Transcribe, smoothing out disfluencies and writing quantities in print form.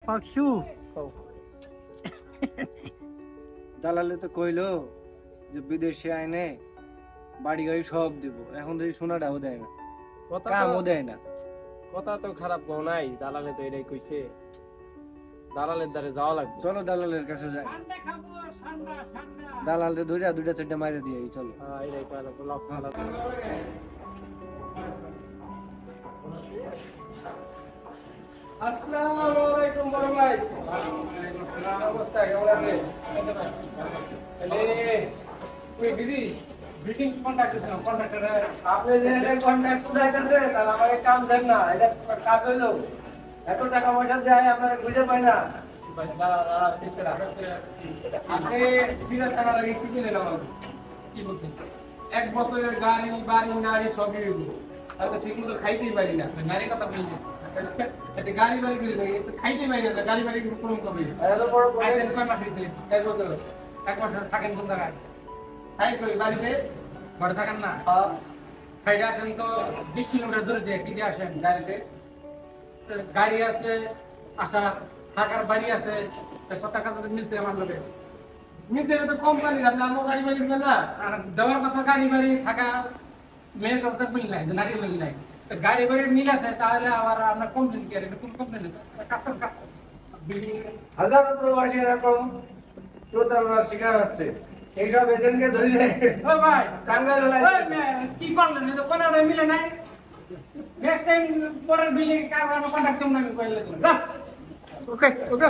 পাকসু দালালে তো কইলো যে বিদেশে আইনে বাড়ি গাড়ি সব দিব, এখন তো সোনাটাও দেয় না, কামও দেয় না। কথা তো খারাপ কও নাই, দালালে তো এটাই কইছে, দালালের দ্বারে যাওয়া লাগবে। চলো দালালের কাছে যাই, দালালে ধরে দুইটা চারটা মাইরে দিয়ে চলো। হ্যাঁ এটাই করা লাভ খারাপ। আসসালামু আলাইকুম বড় ভাই। অবস্থা কেমন আছে? তুই দিদি মিটিং কন্টাক্ট দিছিলাম কন্ট্রাক্টরে। আপনি যে কন্ট্রাক্ট চাইতেছেন আর আমার কাম দেন না, এটা কাজ হইলো এত টাকা পয়সা দেয় আপনারা বুঝে পাই না। আপনি বিরাট টাকা লাগে কি কিনেন আমাকে? কি বলছেন? 1 বছরের গাড়ি বাড়ি নারী সবই হয়তো ঠিক মতো খাইতেই পারি না। নারী কথা বলছি, গাড়ি বাড়ি খাইতে পারি না, গাড়ি বাড়ি কোনো কমে এক বছর থাকেন কোন জায়গায়? খাই করি বাড়িতে ঘরে থাকেন না, খাইতে আসেন তো 20 কিলোমিটার দূরে দিয়ে কিনে আসেন গাড়িতে। গাড়ি আছে, আসা থাকার বাড়ি আছে, কথা কথা মিলছে আমার লোকে মিলছে, তো কোম্পানির আপনি আমার গাড়ি বাড়ি দিবেন না, আর দেওয়ার কথা গাড়ি বাড়ি থাকা মেয়ের কথা মিল নাই, নারী মিল নাই। গাড়ি বাড়ির মিল আছে, তাহলে আবার আপনার কমপ্লেন কি আর কোন কমপ্লেন হাজারো প্রবাসী এরকম প্রতারণার শিকার হচ্ছে, এইসব এজেন্টকে ধরলে ও ভাই টাঙ্গাইল কি করলেন? এই তো কোনো মিলে নাই। নেক্সট টাইম পরের বিলে কার কন্ট্যাক্ট করুন, আমি কইলে। ওকে ওকে।